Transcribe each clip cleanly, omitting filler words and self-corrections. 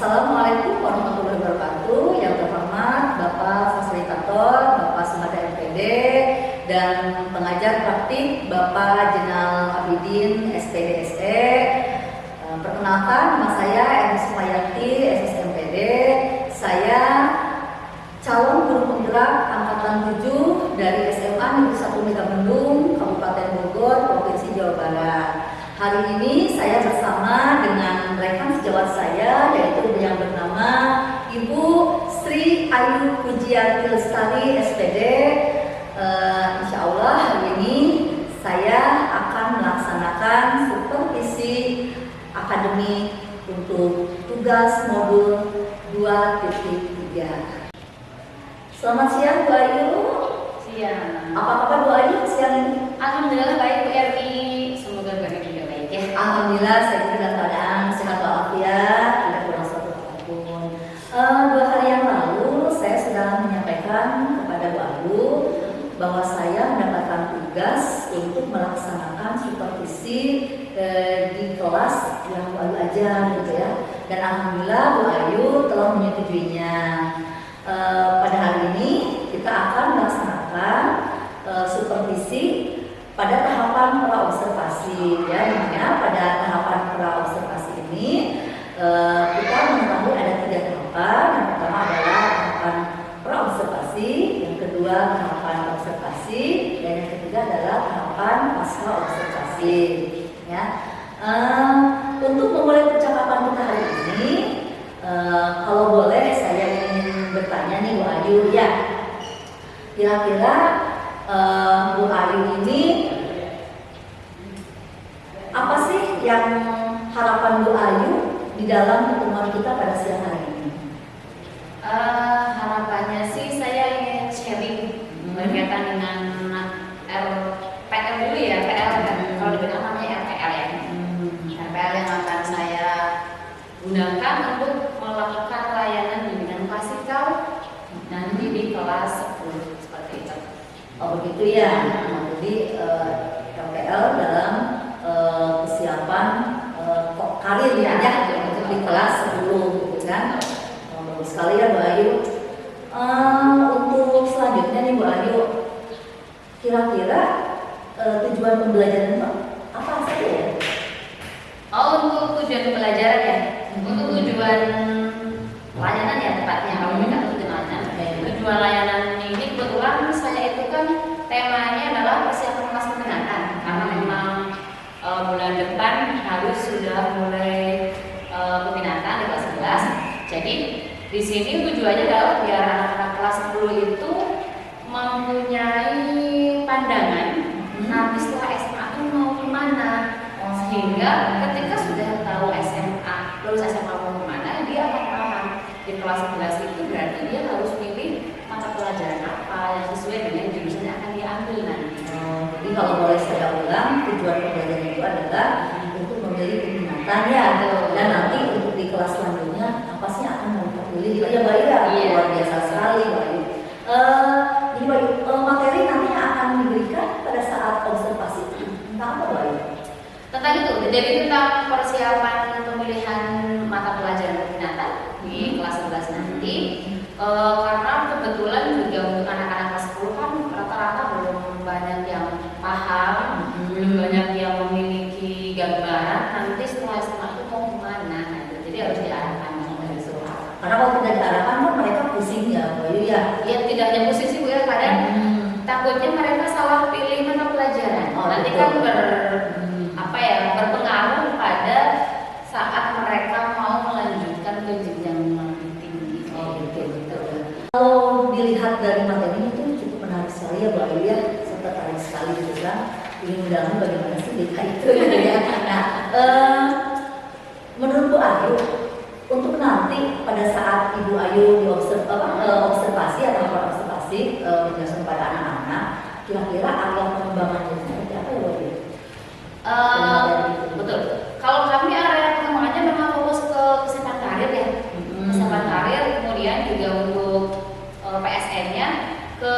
Assalamualaikum warahmatullahi wabarakatuh. Yang terhormat Bapak Fasilitator, Bapak Semada MPD, dan pengajar praktik Bapak Jenal Abidin SPDSE. Perkenalkan, nama saya Eni Sumayati, SSMPD. Saya calon guru penggerak angkatan 7 dari SMA Negeri 1 Megamendung, Kabupaten Bogor, Provinsi Jawa Barat. Hari ini saya bersama dengan rekan sejawat saya, yaitu yang bernama Ibu Sri Ayu Pujiati Lestari SPD. Insya Allah hari ini saya akan melaksanakan supervisi akademik untuk tugas modul 2.3. Selamat siang Bu Ayu. Siang. Apa kabar Bu Ayu siang ini? Alhamdulillah baik Bu Erni. Semoga Bu Erni juga baik ya. Alhamdulillah saya juga dalam keadaan sehat walafiat, tidak kurang suatu apapun. 2 hari yang lalu saya sudah menyampaikan kepada Bu Ayu bahwa saya mendapatkan tugas untuk melaksanakan supervisi di kelas yang Bu Ayu ajar gitu ya. Dan alhamdulillah Bu Ayu telah menyetujuinya. Pada hari ini kita akan melaksanakan supervisi pada tahapan praobservasi ya, dimana pada tahapan praobservasi ini kita mengetahui ada 3 tahapan. Yang pertama adalah tahapan praobservasi, yang kedua tahapan observasi, dan yang ketiga adalah tahapan pasca observasi ya. Untuk memulai percakapan kita hari ini, kalau boleh saya ingin bertanya nih Bu Ayu ya, kira-kira Bu Ayu ini apa sih yang harapan Bu Ayu di dalam pertemuan kita pada siang hari ini? Harapannya sih saya ingin sharing berkaitan dengan RPL dulu ya, PL kan. Kalau dibilang namanya RPL ya. RPL yang akan saya gunakan untuk melakukan layanan bimbingan klasikal nanti di kelas 10 seperti itu. Oh begitu ya. Jadi RPL dalam kesiapan karir ya, untuk di kelas 10 gitu kan. Bagus sekali ya Bu Ayu. Untuk selanjutnya nih Bu Ayu, kira-kira tujuan pembelajaran itu apa saja ya? Oh, untuk tujuan pembelajaran ya. Untuk tujuan layanan ya tepatnya, kalau kita tujuan layanan. Tujuan layanan ini kebetulan saya itu kan temanya adalah persiapan kelas peminatan, karena memang bulan depan harus sudah mulai peminatan di kelas 11. Jadi di sini tujuannya adalah biar anak-anak kelas 10 itu mempunyai pandangan nanti setelah SMA itu mau kemana, sehingga ketika sudah tahu SMA, lulus SMA mau kemana, dia akan paham di kelas 11 itu berarti dia harus pilih mata pelajaran apa yang sesuai dengan jurusan yang akan diambil nanti. Jadi kalau boleh saya ulang, tujuan pembelajaran itu adalah untuk memilih peminatan ya, dan nanti untuk di kelas selanjutnya apa sih akan mau pilih gitu ya Bu Ayu ya. Luar biasa sekali Bu Ayu. Jadi Bu Ayu, materi nantinya akan diberikan pada saat observasi tentang apa Bu Ayu? Tentang itu, jadi tentang persiapan pemilihan mata pelajaran peminatan di kelas 11 nanti. Karena kebetulan juga untuk anak-anak kelas 10 kan rata-rata belum banyak yang paham, belum banyak yang memiliki gambaran nanti setelah SMA itu mau kemana, jadi harus diarahkan dari sekolah. Karena kalau tidak diarahkan kan mereka pusing ya Bu Ayu ya. Ya tidak hanya posisi Bu ya, kadang takutnya mereka salah pilih mata pelajaran. Nanti kan berpengaruh pada saat mereka mau melanjutkan ke jenjang lebih tinggi. Kalau dilihat dari materi itu cukup menarik sekali ya Bu Ayu ya, saya tertarik sekali gitu kan. Ingin mendalami bagaimana sih data itu gitu ya. Nah, menurut Bu Ayu, untuk nanti pada saat Ibu Ayu observasi atau observasi menjelaskan kepada anak-anak, kira-kira area pengembangannya seperti apa ya Bu Ayu? Betul. Kalau kami area pengembangannya memang fokus ke kesehatan karir ya, kesehatan karir, kemudian juga untuk PSN-nya ke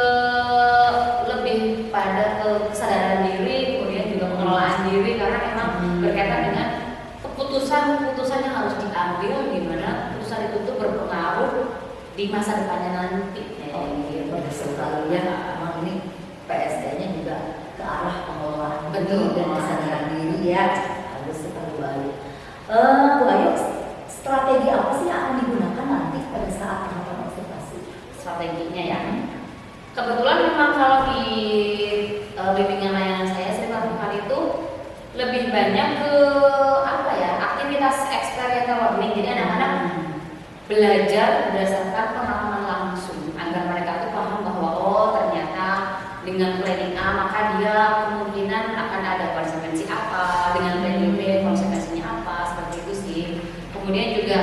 lebih pada ke kesadaran diri, kemudian juga pengelolaan diri, karena memang berkaitan dengan keputusan-keputusan yang harus diambil, di mana keputusan di masa depannya nanti. Oh iya, bagus sekali ya. Memang ini PSD-nya juga ke arah pengelolaan Betul. dan kesadaran diri ya. Bagus sekali Bu Ayu. Bu Ayu, strategi apa sih yang akan digunakan nanti pada saat melakukan observasi? Strateginya ya. Kebetulan memang kalau di bimbingan layanan saya lakukan itu lebih banyak ke apa ya, aktivitas experiential learning. Jadi anak-anak belajar berdasarkan pengalaman langsung agar mereka tuh paham bahwa oh ternyata dengan planning A maka dia kemungkinan akan ada konsekuensi apa, dengan planning B konsekuensinya apa, seperti itu sih. Kemudian juga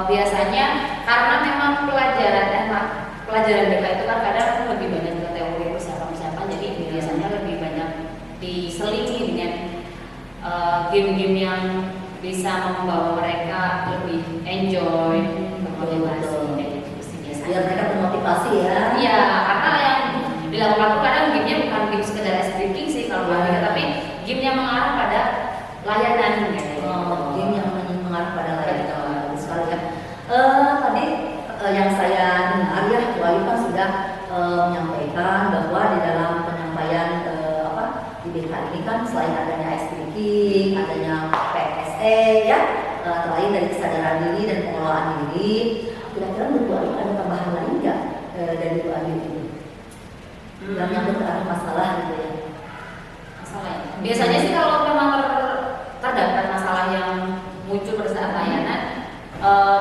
biasanya karena memang pelajaran BK itu kan kadang lebih banyak ke teori persiapan, jadi biasanya lebih banyak diselingi dengan game-game yang bisa membawa mereka lebih enjoy, bermotivasi kayak gitu sih biasanya. Biar mereka termotivasi ya. Iya, karena yang dilakukan tuh kadang game-nya bukan game sekedar ice breaking sih kalau Ya. tapi game yang mengarah pada layanan gitu. Game yang mengarah pada layanan. Bagus sekali ya. Tadi yang saya dengar ya, Bu Ayu kan sudah menyampaikan bahwa di dalam penyampaian di BK ini kan selain adanya ice breaking, adanya PSE ya, selain dari kesadaran diri dan pengelolaan diri, kira-kira menurut Bu Ayu ada tambahan lain nggak dari Bu Ayu ini? Yang menyangkut ke arah masalah gitu ya. Masalah ya. Biasanya sih kalau memang terdapat masalah yang muncul pada saat layanan,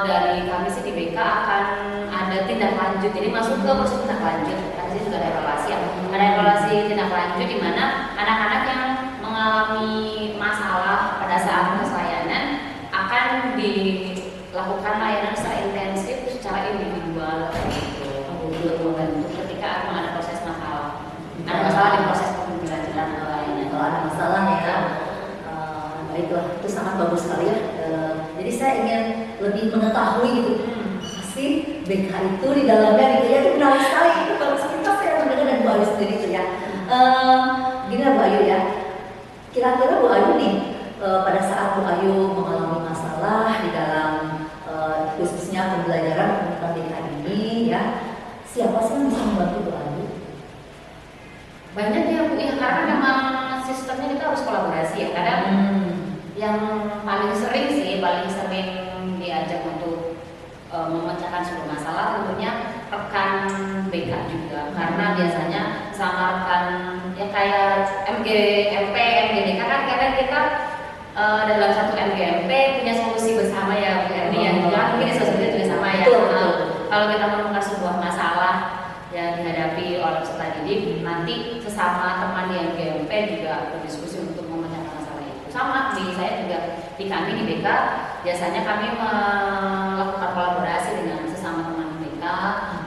dari kami sih di BK akan ada tindak lanjut. Jadi masuk ke proses tindak lanjut. Kami sih juga ada evaluasi ya. Ada evaluasi tindak lanjut di mana anak-anak yang mengalami masalah pada saat proses layanan akan dilakukan layanan secara intensif, secara individual gitu. Untuk ketika memang ada proses masalah. Ada masalah di proses pembelajaran layanan. Kalau ada masalah ya, baiklah, itu sangat bagus sekali ya. Jadi saya ingin lebih mengetahui gitu, pasti BK itu di dalamnya gitu ya, itu menarik sekali, itu bagus kita saya mendengar dari Bu Ayu sendiri itu ya. Gini lah Bu Ayu ya, kira-kira Bu Ayu nih pada saat Bu Ayu mengalami masalah di dalam khususnya pembelajaran tentang BK ini ya, siapa sih yang bisa membantu Bu Ayu? Banyak ya Bu ya, karena memang sistemnya kita harus kolaborasi ya. Kadang yang paling sering diajak untuk memecahkan sebuah masalah tentunya rekan BK juga, karena biasanya sama rekan ya kayak MGMP, MGDK kan kadang kita dalam satu MGMP punya solusi bersama ya Bu Erni ya, mungkin solusinya juga sama ya. Kalau kita menemukan sebuah masalah yang dihadapi oleh peserta didik, nanti sesama teman di MGMP juga berdiskusi untuk memecahkan masalah itu. Sama di saya juga di kami di BK biasanya kami melakukan kolaborasi dengan sesama teman BK.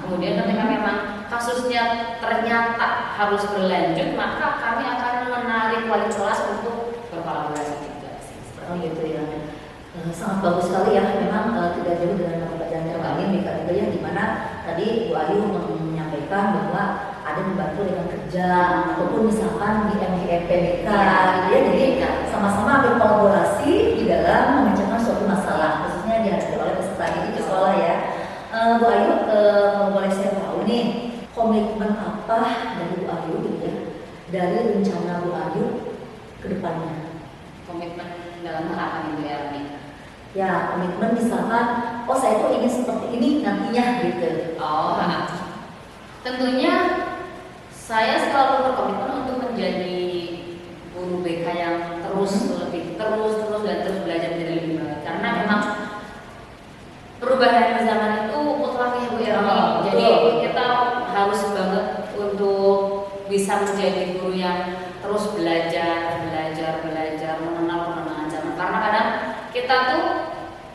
Kemudian ketika memang kasusnya ternyata harus berlanjut, maka kami akan menarik wali kelas untuk berkolaborasi juga. Oh gitu ya. Sangat bagus sekali ya, memang tidak jauh dengan pembelajaran yang lain BK juga ya, dimana tadi Bu Ayu menyampaikan bahwa ada membantu dengan kerja ataupun misalkan di MGMP BK gitu ya, jadi sama-sama berkolaborasi di dalam memecahkan suatu masalah khususnya dihadapi oleh peserta didik di sekolah ya. Bu Ayu, kalau boleh saya tahu nih, komitmen apa dari Bu Ayu gitu ya, dari rencana Bu Ayu ke depannya? Komitmen dalam hal apa nih Bu Erni? Ya, komitmen misalkan, oh saya tuh ingin seperti ini nantinya gitu. Oh, tentunya saya selalu berkomitmen untuk menjadi guru BK yang terus belajar menjadi lebih baik, karena memang perubahan zaman itu mutlak ya Bu Erni. Jadi kita harus banget untuk bisa menjadi guru yang terus belajar, mengenal perkembangan zaman. Karena kadang kita tuh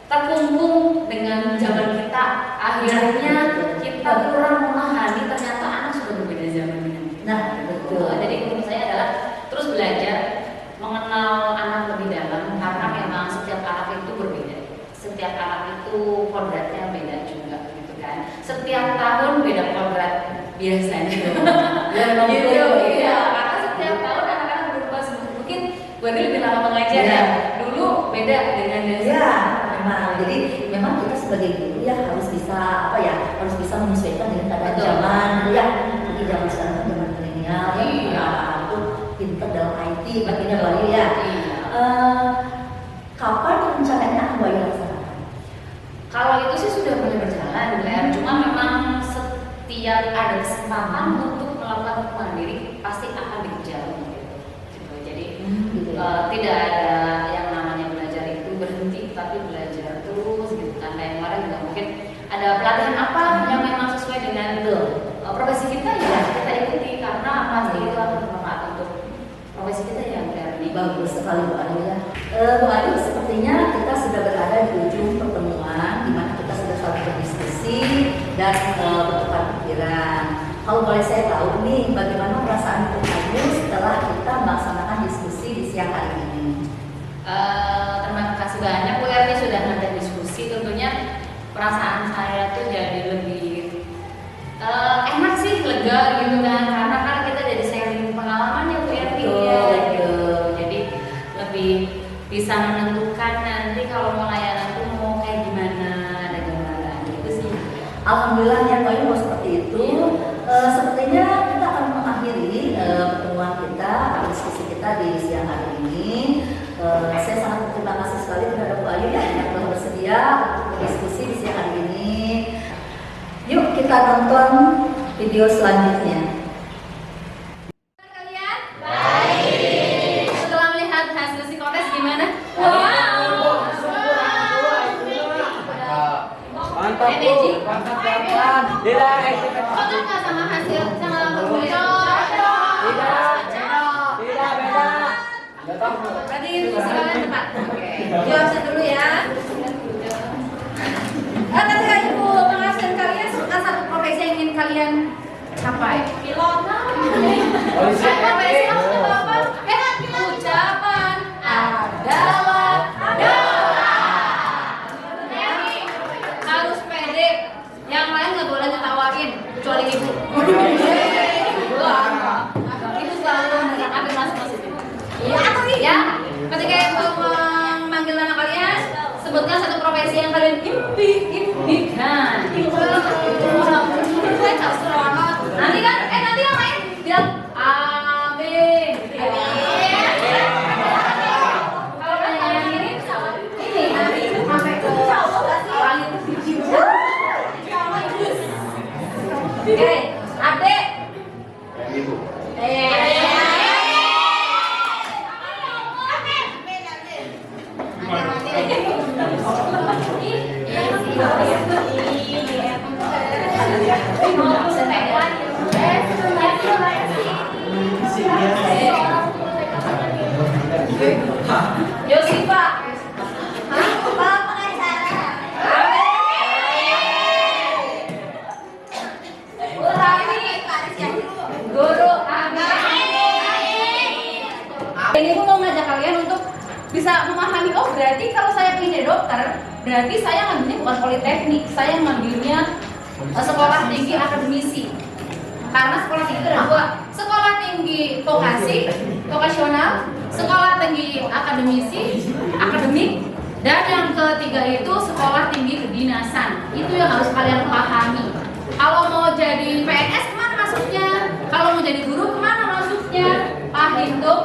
terkungkung dengan zaman kita, akhirnya kita kurang memahami ternyata anak sudah berbeda zaman dengan kita. Nah, betul. Jadi menurut saya adalah terus belajar, mengenal anak lebih dalam, karena memang setiap anak itu berbeda. Setiap anak itu kodratnya beda juga, gitu kan. Setiap tahun beda kodrat biasanya. Gitu, iya. Karena setiap tahun anak-anak berubah. Mungkin gue lebih lama mengajar ya. Dulu beda dengan Ya, memang. Jadi memang kita sebagai guru ya harus bisa harus bisa menyesuaikan dengan keadaan Betul. zaman ya. Jadi zaman sekarang kan zaman milenial ya, Iya. anak-anak tuh pinter dalam IT baginya Bayu ya. Iya. Kapan rencananya akan Bayu laksanakan? Kalau itu sih sudah mulai berjalan, Claire. Cuma memang setiap ada kesempatan untuk melakukan mandiri pasti akan dikejar gitu. Jadi Gitu ya. tidak ada yang namanya belajar itu berhenti, tapi belajar terus gitu kan. Kayak kemarin juga mungkin ada pelatihan apa yang memang sesuai dengan profesi kita ya kita ikuti karena pasti itu akan bermanfaat untuk profesi kita ya Claire. Bagus sekali Bu Ayu ya. Bu Ayu, sepertinya kita sudah berada di ujung pertemuan di mana kita sudah saling berdiskusi dan bertukar pikiran. Kalau boleh saya tahu nih, bagaimana perasaan Bu Ayu setelah kita melaksanakan diskusi di siang hari ini? Terima kasih banyak Bu Erni sudah ada diskusi. Tentunya perasaan saya tuh jadi lebih enak sih, lega gitu kan, karena kan kita jadi sharing pengalaman ya Bu Erni ya gitu. Jadi lebih bisa menentukan nanti kalau mau layanan tuh mau kayak gimana dan gimana gitu sih. Alhamdulillah ya Bu Ayu mau seperti itu. Sepertinya kita akan mengakhiri pertemuan kita, diskusi kita di siang hari ini. Saya sangat berterima kasih sekali kepada Bu Ayu ya yang telah bersedia untuk berdiskusi di siang hari ini. Yuk kita nonton video selanjutnya. Kalian? Baik. Setelah melihat hasil psikotes gimana? Mantap Bu, mantap pelan. Tidak, Kok nggak sama hasil sama kuliah? tidak beda. Berarti silakan tepat. Oke. Yuk absen dulu ya. Ketika Ibu penghasilan kalian suka satu profesi yang ingin kalian capai? Pilot. Polisi Profesi FP. apa? Ucapan adalah doa. Harus pede. Yang lain nggak boleh ngetawain kecuali Ibu. Ibu selalu mengambil masing-masing. Ya, ketika Ibu memanggil nama kalian, sebutkan satu profesi yang kalian impikan. Nanti kan, nanti yang lain bilang amin. Kalau kalian yang ini sampai ke orang itu. Oke, adek. Ibu. Yosifa. Guru agama. Ini aku mau ngajak kalian untuk bisa memahami, oh berarti kalau saya ingin jadi dokter, berarti saya ngambilnya bukan politeknik, saya ngambilnya sekolah tinggi akademisi. Karena sekolah tinggi itu ada dua, sekolah tinggi vokasional, sekolah tinggi akademik, dan yang ketiga itu sekolah tinggi kedinasan. Itu yang harus kalian pahami. Kalau mau jadi PNS kemana masuknya? Kalau mau jadi guru kemana masuknya? Paham tuh?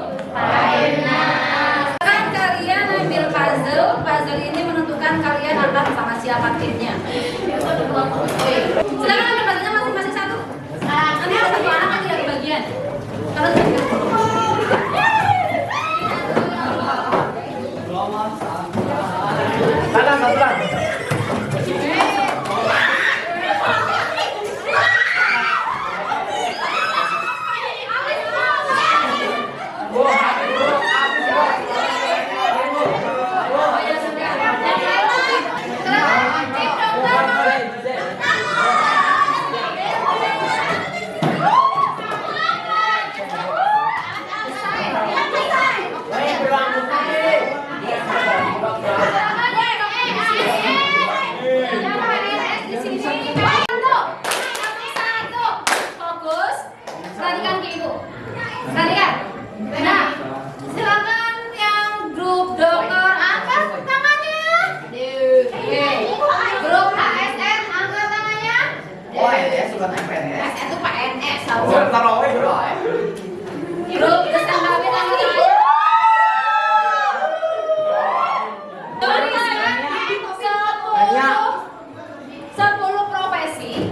Sekarang kalian ambil puzzle ini menentukan kalian akan sama siapa timnya. Silakan ambil puzzle-nya masing-masing satu. Nanti ada satu anak yang tidak kebagian. Kalau Salam, salam. PNS bukan PNS. itu PNS Oh, harus. taruh aja dulu. Grup peserta kami tanggal ini. Tuliskan 10 profesi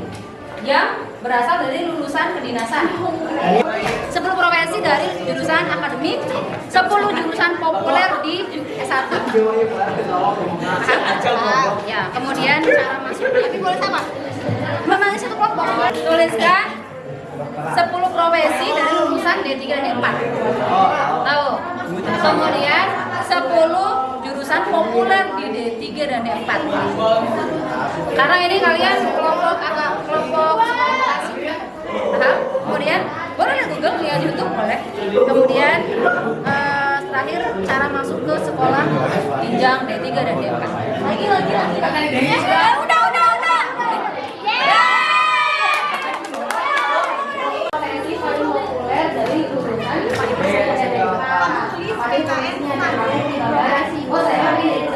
yang berasal dari lulusan kedinasan. 10 profesi dari jurusan akademik, 10 jurusan populer di S1. Ya, kemudian cara masuknya. Tapi boleh sama. Memang satu kelompok. Tuliskan 10 profesi dari lulusan D3 dan D4. Tahu? Kemudian 10 jurusan populer di D3 dan D4. Karena ini kalian kelompok sekolah juga. Kemudian boleh lihat Google, lihat YouTube boleh. Kemudian terakhir cara masuk ke sekolah jenjang D3 dan D4. Lagi. Udah. Profesi paling populer dari lulusan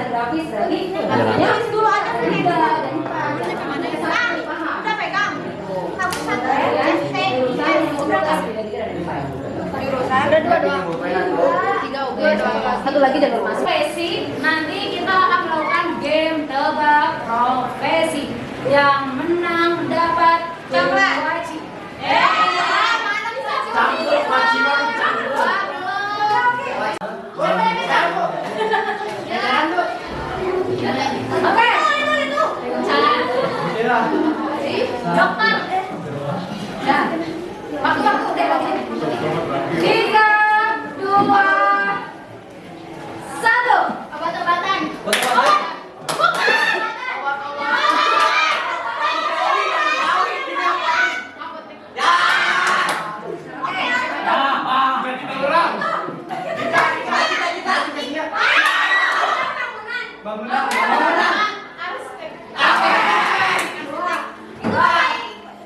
grafis lagi. Artinya dulu ada satu lagi jalur masuk. Profesi nanti kita akan melakukan game tebak profesi. Yang menang mendapat wajib. Oke. Dokter. Ya. Waktu udah lagi. 3, 2, 1. Obat-obatan.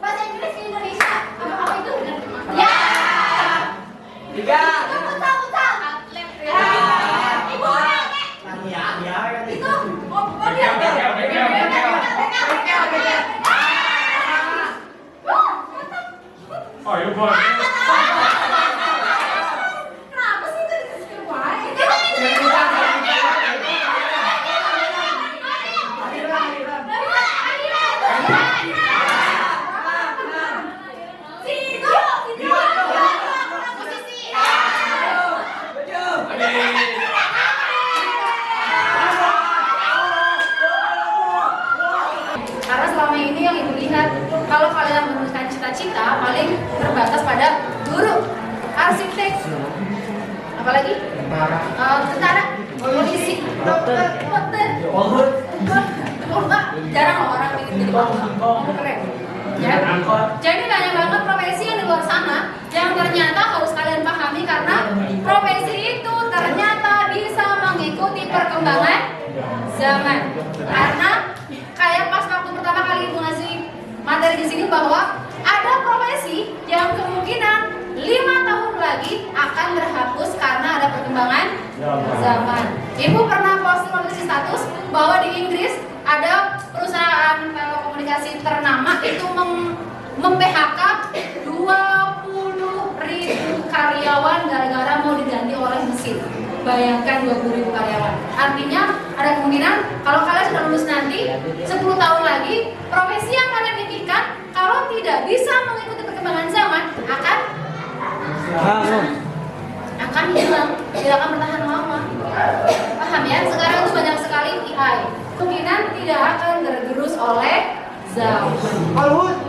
Bahasa Inggris ke Indonesia. Apa itu? Ya. 3. Oh, you boy. Kenapa sih itu dikasih wae? Karena selama ini yang ibu lihat, kalau kalian meneruskan cita-cita paling terbatas pada guru, arsitek, apalagi tentara, polisi, dokter, jarang loh orang ingin jadi polisi, keren. Ya. Jadi banyak banget profesi yang di luar sana yang ternyata harus kalian pahami karena profesi itu ternyata bisa mengikuti perkembangan zaman. Karena kayak pas waktu pertama kali ibu ngasih materi di sini bahwa ada profesi yang kemungkinan 5 tahun lagi akan terhapus karena ada perkembangan zaman. Ibu pernah posting di status bahwa di Inggris ada perusahaan telekomunikasi ternama itu mem-PHK 20.000 karyawan gara-gara mau diganti oleh mesin. Bayangkan 20.000 karyawan. Artinya ada kemungkinan kalau kalian sudah lulus nanti 10 tahun lagi profesi yang kalian inginkan kalau tidak bisa mengikuti perkembangan zaman akan hilang, tidak akan bertahan lama. Paham ya? Sekarang itu banyak sekali AI. Kemungkinan tidak akan tergerus oleh zaman. Polhut.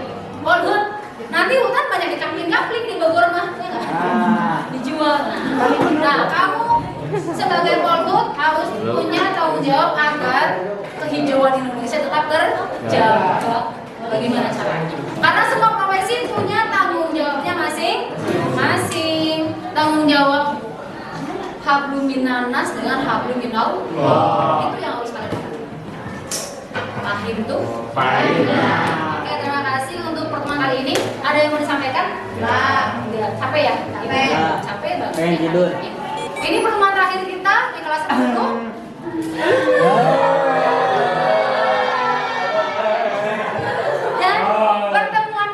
Nanti hutan banyak dikapling-kapling di Bogor mah, ya nggak? Dijual. Nah, kamu sebagai polhut harus punya tanggung jawab agar kehijauan Indonesia tetap terjaga. Bagaimana caranya? Karena semua profesi punya tanggung jawabnya masing-masing. Tanggung jawab hablum minannas dengan hablum minallah. Itu yang harus kalian lakukan. Akhir itu. Oke, terima kasih untuk pertemuan kali ini. Ada yang mau disampaikan? Enggak. Capek ya? Capek banget. Pengen tidur. Ini pertemuan terakhir kita di kelas 10. Dan pertemuan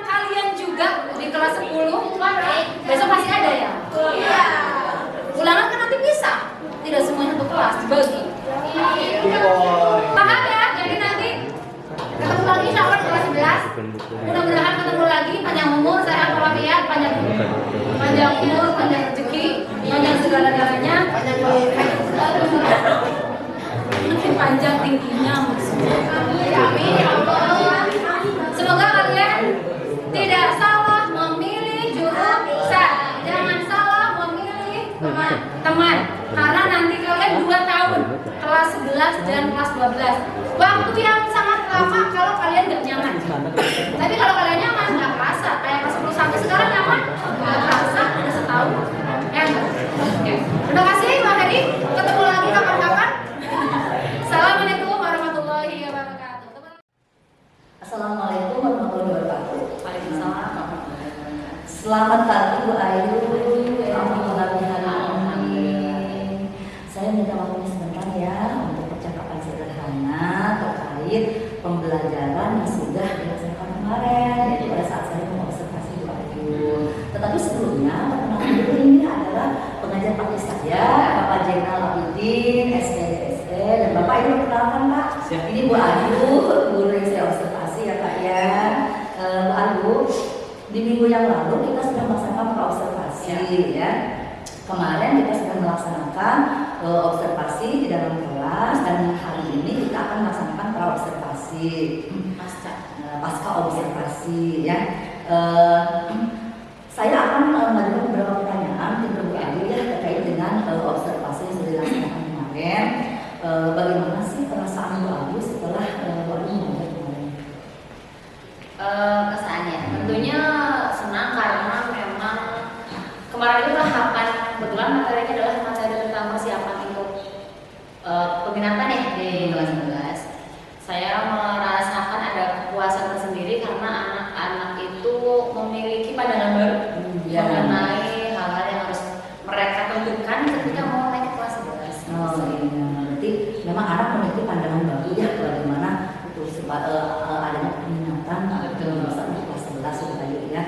kelas 10 besok masih ada ya? Iya. Ulangan kan nanti bisa, tidak semuanya satu kelas dibagi. Paham ya? Jadi nanti ketemu lagi insya Allah kelas 11. Mudah-mudahan ketemu lagi, panjang umur, sehat walafiat, panjang umur, panjang rezeki, panjang segala-galanya, makin panjang tingginya. Amin ya Allah. Semoga kalian tidak salah memilih jurusan, jangan salah memilih teman, karena nanti kalian 2 tahun, kelas 11 dan kelas 12, waktu yang sangat lama kalau kalian nggak nyaman. Tapi kalau kalian nyaman, nggak kerasa. Kayak kelas 10 sampai sekarang nyaman, nggak kerasa, udah setahun. Oke. Terima kasih Mbak Hedi, ketemu lagi kapan-kapan. Assalamualaikum warahmatullahi wabarakatuh. Assalamualaikum warahmatullahi wabarakatuh. Waalaikumsalam warahmatullahi wabarakatuh. Selamat pagi Bu Ayu. Alhamdulillah hari ini. Saya minta waktunya sebentar ya untuk percakapan sederhana terkait pembelajaran yang sudah dilaksanakan kemarin, yaitu pada saat saya mengobservasi Bu Ayu. Tetapi sebelumnya perkenalan dulu, ini adalah pengajar praktis saya, Bapak Jenal Abidin, SPDSE, dan Bapak ini perkenalkan Pak. Siap. Ini Bu Ayu, guru yang saya observasi ya Pak ya. Bu Ayu, di minggu yang lalu kita sudah melaksanakan observasi ya. Kemarin kita sudah melaksanakan observasi di dalam kelas, dan hari ini kita akan melaksanakan praobservasi, pasca observasi ya. Saya akan mengajukan beberapa pertanyaan ke Bu Ayu ya terkait dengan observasi yang sudah dilaksanakan kemarin. Bagaimana sih perasaan Bu Ayu setelah Bu Ayu mengajar kemarin? Kesannya tentunya senang karena memang kemarin itu tahapan, kebetulan materinya adalah materi tentang persiapan untuk peminatan ya di kelas 11. Saya merasakan ada kepuasan tersendiri karena anak-anak itu memiliki pandangan baru mengenai hal-hal yang harus mereka tentukan ketika mau naik ke kelas 11. Oh iya, berarti memang anak memiliki pandangan baru ya bagaimana itu adanya peminatan atau untuk kelas 11 sudah ya.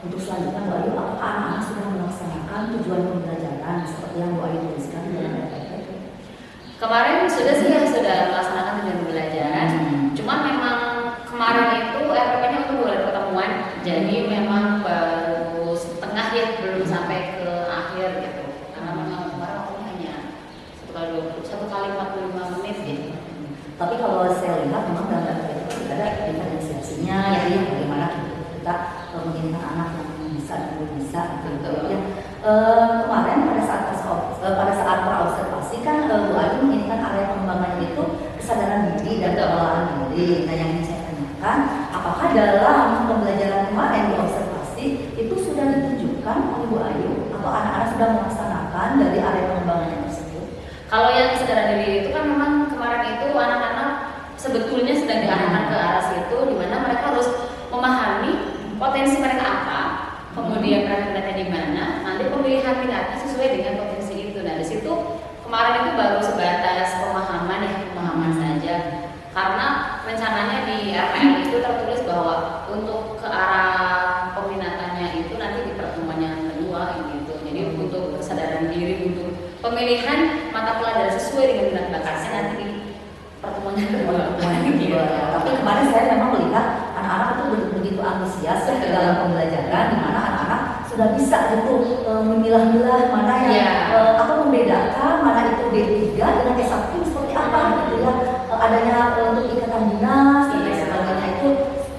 Untuk selanjutnya Bu Ayu, apakah anak-anak sudah melaksanakan tujuan pembelajaran seperti yang Bu Ayu tuliskan di dalam RPP? Kemarin sudah sih ya, sudah melaksanakan tujuan pembelajaran. Cuman memang kemarin itu RPP-nya untuk 2 hari pertemuan, jadi memang baru setengah ya, belum sampai ke akhir gitu. Karena memang kemarin waktunya hanya 1 kali 45 menit gitu. Tapi kalau saya lihat memang dalam RPP itu tidak ada diferensiasinya ya, bagaimana kita menginginkan anak yang bisa dan belum bisa gitu ya. Kemarin pada saat praobservasi kan Bu Ayu menginginkan area pengembangannya itu kesadaran diri dan pengelolaan diri. Nah yang ingin saya tanyakan, apakah dalam pembelajaran kemarin di observasi itu sudah ditunjukkan oleh Bu Ayu atau anak-anak sudah melaksanakan dari area pengembangannya tersebut? Kalau yang kesadaran diri itu kan memang kemarin itu anak-anak sebetulnya sedang diarahkan ke arah situ, di mana mereka harus memahami potensi mereka apa, kemudian mereka minatnya di mana, nanti pemilihan minatnya sesuai dengan potensi itu. Nah di situ kemarin itu baru sebatas pemahaman ya, pemahaman saja. Karena rencananya di RPL itu tertulis bahwa untuk ke arah peminatannya itu nanti di pertemuan yang kedua gitu. Jadi untuk kesadaran diri, untuk pemilihan mata pelajaran sesuai dengan minat bakatnya nanti di pertemuan yang kedua. Gitu. Tapi kemarin saya memang melihat anak-anak itu begitu antusias ya dalam pembelajaran, di mana anak-anak sudah bisa gitu memilah-milah mana yang atau membedakan mana itu D3 dengan S1 seperti apa gitu ya. Adanya untuk ikatan dinas dan sebagainya itu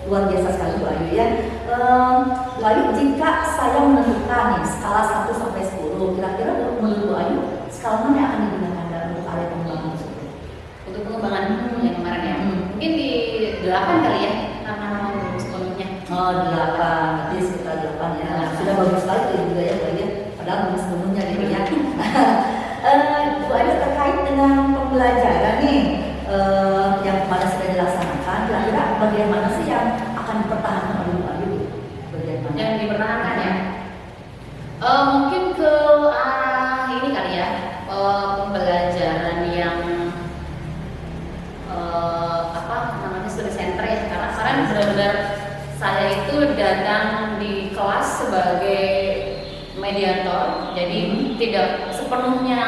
luar biasa sekali Bu Ayu ya. Bu Ayu, jika saya menentukan nih skala 1 sampai 10, kira-kira menurut Bu Ayu skala mana yang akan digunakan dalam untuk area pengembangan tersebut? Untuk pengembangan yang kemarin ya, mungkin di 8 kali ya, karena memang belum sepenuhnya. Oh 8, berarti sekitar 8 ya. Sudah bagus sekali itu juga ya Bu Ayu, padahal belum sepenuhnya gitu ya. Bu Ayu, terkait dengan pembelajaran nih yang kemarin sudah dilaksanakan, kira-kira bagian mana sih yang akan dipertahankan oleh Bu Ayu? Bagian mana? Yang dipertahankan ya, mungkin ke arah ini kali ya, pembelajaran yang apa namanya studi center ya, karena kemarin benar-benar saya itu datang di kelas sebagai mediator, jadi tidak sepenuhnya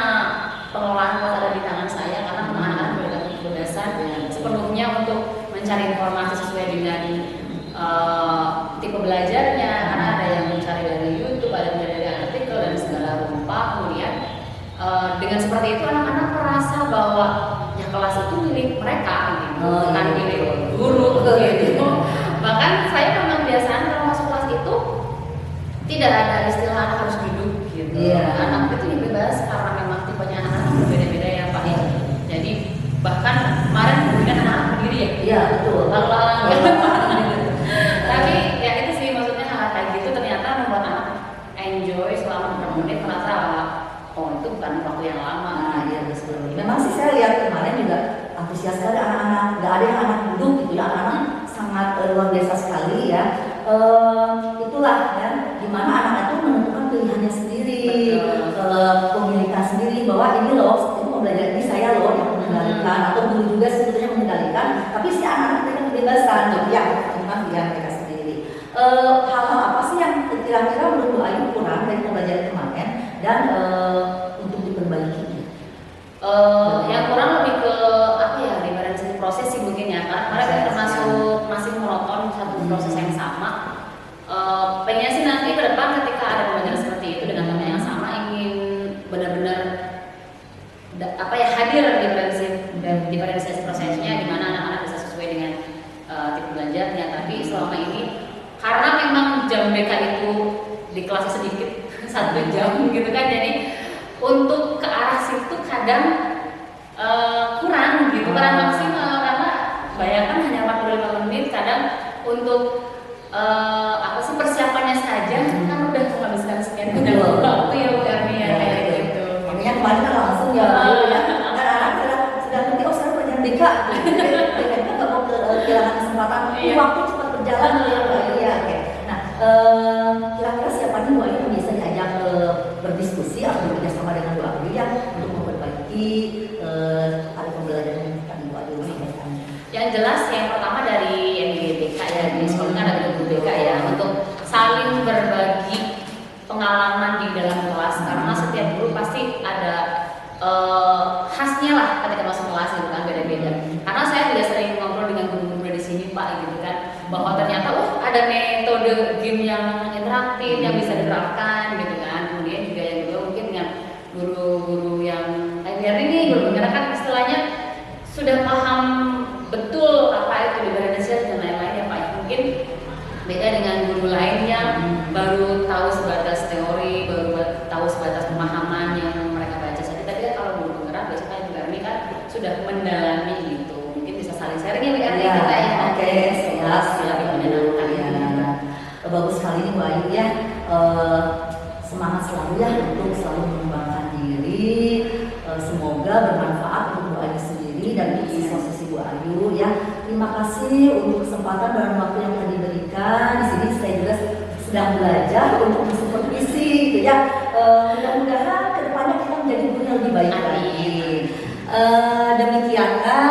pengelolaan kelas ada di tangan saya karena anak-anak berdasar kebebasan sepenuhnya untuk mencari informasi sesuai dengan tipe belajarnya, karena ada yang mencari dari YouTube, ada yang mencari dari artikel dan segala rupa. Kemudian dengan seperti itu anak-anak merasa bahwa ya kelas itu milik mereka gitu, bukan milik guru gitu. Bahkan saya memang biasanya kalau masuk kelas itu tidak ada istilah anak harus duduk gitu. Anak itu bebas karena memang tipenya anak-anak berbeda-beda ya Pak. Jadi bahkan kemarin kemudian anak-anak berdiri ya. Iya betul. Tapi ya itu sih maksudnya hal kayak gitu ternyata membuat anak enjoy selama beberapa menit, merasa oh itu bukan waktu yang lama. Nah, iya betul. Memang sih saya lihat kemarin juga antusias sekali anak-anak. Nggak ada yang anak duduk gitu ya, anak-anak sangat luar biasa sekali ya. Itulah ya, gimana anak itu menentukan pilihannya sendiri, pemilikan sendiri bahwa ini loh, ini mau belajar ini saya loh yang mengendalikan, atau guru juga sebetulnya mengendalikan, tapi si anak-anak mereka kebebasan gitu ya, memang pilihan mereka sendiri. Hal-hal apa sih yang kira-kira menurut Bu Ayu kurang dari pembelajaran kemarin dan untuk diperbaiki? Yang kurang lebih ke apa ya, differentiasi proses sih mungkin ya kan, karena kita termasuk masih monoton satu proses yang sama. Pengennya sih nanti ke depan ketika ada pembelajaran seperti itu dengan tema yang sama, ingin benar-benar apa ya, hadir diferensiasi prosesnya, di mana anak-anak bisa sesuai dengan tipe belajarnya. Tapi selama ini karena memang jam BK itu di kelasnya sedikit 1 jam gitu kan, jadi untuk ke arah situ kadang kurang gitu, kurang maksimal, karena bayangkan hanya 45 menit, kadang untuk apa sih persiapannya saja kan udah menghabiskan sekian banyak waktu ya Bu Erni ya kayak gitu. Makanya kemarin kan langsung ya, anak-anak sudah nanti oh sekarang pelajaran BK, mereka nggak mau kehilangan kesempatan, waktu cepat berjalan ya Bu Ayu ya. Nah, kira-kira siapa nih Bu Ayu yang bisa diajak berdiskusi atau bekerjasama dengan Bu Ayu ya untuk memperbaiki hari pembelajaran yang tadi Bu Ayu sampaikan? Yang jelas yang pertama dari MGBK ya, di sekolah kan ada guru BK ya, untuk saling berbagi pengalaman di dalam kelas, karena setiap guru pasti ada khasnya lah ketika masuk kelas gitu kan, beda-beda. Karena saya juga sering ngobrol dengan guru-guru di sini Pak gitu kan, bahwa ternyata ada metode game yang interaktif yang bisa diterapkan gitu kan. Kemudian juga yang kedua mungkin dengan guru-guru yang kayak ini, guru penggerak kan istilahnya sudah paham betul apa itu diferensiasi dan lain-lain ya Pak. Mungkin beda dengan guru lain yang baru tahu sebatas teori, baru tahu sebatas pemahaman yang mereka baca saja. Tapi kalau guru penggerak biasanya juga ini kan sudah mendalami gitu, mungkin bisa saling sharing ya Bu Erni kita ya. Oke, silakan menyenangkan ya. Bagus sekali nih Bu Ayu ya. Semangat selalu ya untuk selalu mengembangkan diri. Semoga bermanfaat untuk Bu Ayu sendiri dan di posisi Bu Ayu ya. Terima kasih untuk kesempatan dan waktu yang telah diberikan. Di sini saya juga sedang belajar untuk mensupervisi gitu ya. Mudah-mudahan kedepannya kita menjadi guru yang lebih baik lagi. Demikianlah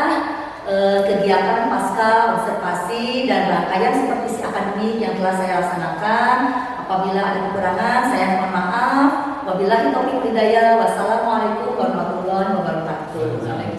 kegiatan pasca observasi dan rangkaian supervisi akademik yang telah saya laksanakan. Apabila ada kekurangan, saya mohon maaf. Wabillahi taufiq wal hidayah. Wassalamualaikum warahmatullahi wabarakatuh.